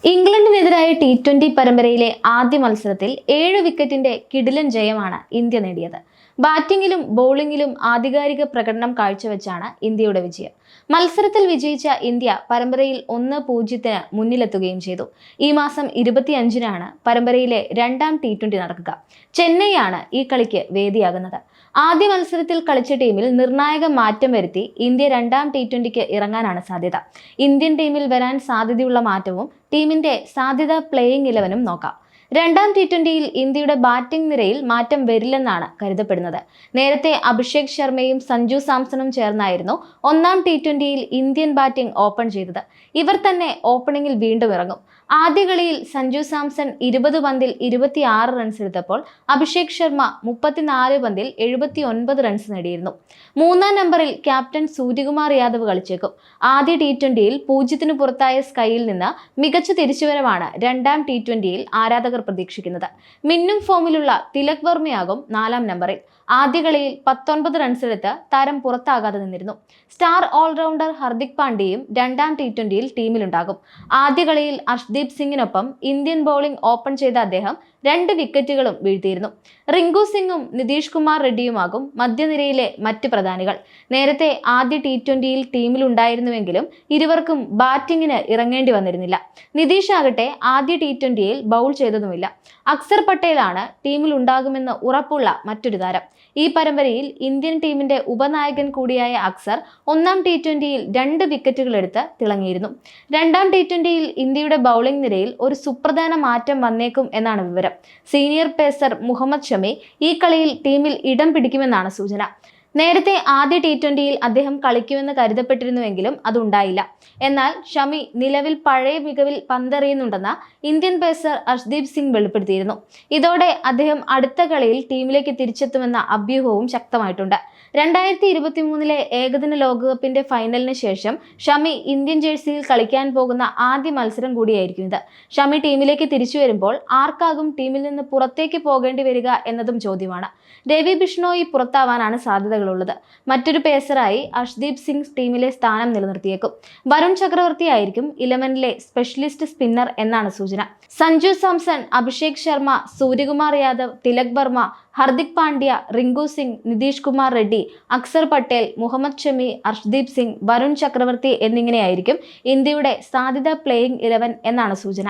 ഇംഗ്ലണ്ടിനെതിരായ T20 പരമ്പരയിലെ ആദ്യ മത്സരത്തിൽ 7 വിക്കറ്റിന്റെ കിടിലൻ ജയമാണ് ഇന്ത്യ നേടിയത്. ബാറ്റിംഗിലും ബൗളിംഗിലും ആധികാരിക പ്രകടനം കാഴ്ചവെച്ചാണ് ഇന്ത്യയുടെ വിജയം. മത്സരത്തിൽ വിജയിച്ച ഇന്ത്യ പരമ്പരയിൽ 1-0 മുന്നിലെത്തുകയും ചെയ്തു. ഈ മാസം 25-നാണ് പരമ്പരയിലെ രണ്ടാം T20 നടക്കുക. ചെന്നൈയാണ് ഈ കളിക്ക് വേദിയാകുന്നത്. ആദ്യ മത്സരത്തിൽ കളിച്ച ടീമിൽ നിർണായക മാറ്റം വരുത്തി ഇന്ത്യ രണ്ടാം T20ക്ക് ഇറങ്ങാനാണ് സാധ്യത. ഇന്ത്യൻ ടീമിൽ വരാൻ സാധ്യതയുള്ള മാറ്റവും ടീമിന്റെ സാധ്യത പ്ലേയിങ് 11 നോക്കാം. രണ്ടാം T20യിൽ ഇന്ത്യയുടെ ബാറ്റിംഗ് നിരയിൽ മാറ്റം വരില്ലെന്നാണ് കരുതപ്പെടുന്നത്. നേരത്തെ അഭിഷേക് ശർമ്മയും സഞ്ജു സാംസണും ചേർന്നായിരുന്നു ഒന്നാം T20യിൽ ഇന്ത്യൻ ബാറ്റിംഗ് ഓപ്പൺ ചെയ്തത്. ഇവർ തന്നെ ഓപ്പണിംഗിൽ വീണ്ടും ഇറങ്ങും. ആദ്യ കളിയിൽ സഞ്ജു സാംസൺ 20 പന്തിൽ 26 റൺസ് എടുത്തപ്പോൾ അഭിഷേക് ശർമ്മ 34 പന്തിൽ 79 റൺസ് നേടിയിരുന്നു. മൂന്നാം നമ്പറിൽ ക്യാപ്റ്റൻ സൂര്യകുമാർ യാദവ് കളിച്ചേക്കും. ആദ്യ T20യിൽ 0-ന് പുറത്തായ സ്കൈയിൽ നിന്ന് മികച്ച തിരിച്ചുവരവാണ് രണ്ടാം T20യിൽ ആരാധകർ പ്രതീക്ഷിക്കുന്നത്. മിന്നും ഫോമിലുള്ള തിലക് വർമ്മയാകും നാലാം നമ്പറിൽ. ആദ്യ കളിയിൽ 19 റൺസ് എടുത്ത് താരം പുറത്താകാതെ നിന്നിരുന്നു. സ്റ്റാർ ഓൾറൗണ്ടർ ഹർദിക് പാണ്ഡ്യയും രണ്ടാം T20യിൽ ടീമിലുണ്ടാകും. ആദ്യ കളിയിൽ അർഷ്ദീപ് സിംഗിനൊപ്പം ഇന്ത്യൻ ബൗളിംഗ് ഓപ്പൺ ചെയ്ത അദ്ദേഹം 2 വിക്കറ്റുകളും വീഴ്ത്തിയിരുന്നു. റിങ്കു സിംഗും നിതീഷ് കുമാർ റെഡ്ഡിയുമാകും മധ്യനിരയിലെ മറ്റ് പ്രധാനികൾ. നേരത്തെ ആദ്യ T20യിൽ ടീമിലുണ്ടായിരുന്നുവെങ്കിലും ഇരുവർക്കും ബാറ്റിംഗിന് ഇറങ്ങേണ്ടി വന്നിരുന്നില്ല. നിതീഷ് ആകട്ടെ ആദ്യ T20യിൽ ബൗൾ ചെയ്തതുമില്ല. അക്സർ പട്ടേലാണ് ടീമിൽ ഉണ്ടാകുമെന്ന് ഉറപ്പുള്ള മറ്റൊരു താരം. ഈ പരമ്പരയിൽ ഇന്ത്യൻ ടീമിന്റെ ഉപനായകൻ കൂടിയായ അക്സർ ഒന്നാം T20യിൽ 2 വിക്കറ്റുകൾ എടുത്ത് തിളങ്ങിയിരുന്നു. രണ്ടാം T20യിൽ ഇന്ത്യയുടെ ബൗളിംഗ് നിരയിൽ ഒരു സുപ്രധാന മാറ്റം വന്നേക്കും എന്നാണ് വിവരം. സീനിയർ പേസർ മുഹമ്മദ് ഷമി ഈ കളിയിൽ ടീമിൽ ഇടം പിടിക്കുമെന്നാണ് സൂചന. നേരത്തെ ആദ്യ T20യിൽ അദ്ദേഹം കളിക്കുമെന്ന് കരുതപ്പെട്ടിരുന്നുവെങ്കിലും അതുണ്ടായില്ല. എന്നാൽ ഷമി നിലവിൽ പഴയ മികവിൽ പന്തെറിയുന്നുണ്ടെന്ന് ഇന്ത്യൻ പേസർ അർഷ്ദീപ് സിംഗ് വെളിപ്പെടുത്തിയിരുന്നു. ഇതോടെ അദ്ദേഹം അടുത്ത കളിയിൽ ടീമിലേക്ക് തിരിച്ചെത്തുമെന്ന അഭ്യൂഹവും ശക്തമായിട്ടുണ്ട്. 2023 ഏകദിന ലോകകപ്പിന്റെ ഫൈനലിന് ശേഷം ഷമി ഇന്ത്യൻ ജേഴ്സിയിൽ കളിക്കാൻ പോകുന്ന ആദ്യ മത്സരം കൂടിയായിരിക്കും ഇത്. ഷമി ടീമിലേക്ക് തിരിച്ചു വരുമ്പോൾ ആർക്കാകും ടീമിൽ നിന്ന് പുറത്തേക്ക് പോകേണ്ടി വരിക എന്നതും ചോദ്യമാണ്. രവി ബിഷ്ണോയി പുറത്താവാനാണ് സാധ്യതകളുള്ളത്. മറ്റൊരു പേസറായി അർഷ്ദീപ് സിംഗ് ടീമിലെ സ്ഥാനം നിലനിർത്തിയേക്കും. വരുൺ ചക്രവർത്തി ആയിരിക്കും 11ലെ സ്പെഷ്യലിസ്റ്റ് സ്പിന്നർ എന്നാണ് സൂചന. സഞ്ജു സാംസൺ, അഭിഷേക് ശർമ്മ, സൂര്യകുമാർ യാദവ്, തിലക് വർമ്മ, ഹർദിക് പാണ്ഡ്യ, റിങ്കു സിംഗ്, നിതീഷ് കുമാർ റെഡ്ഡി, അക്സർ പട്ടേൽ, മുഹമ്മദ് ഷമി, അർഷ്ദീപ് സിംഗ്, വരുൺ ചക്രവർത്തി എന്നിങ്ങനെയായിരിക്കും ഇന്ത്യയുടെ സാധ്യത പ്ലേയിങ് 11 എന്നാണ് സൂചന.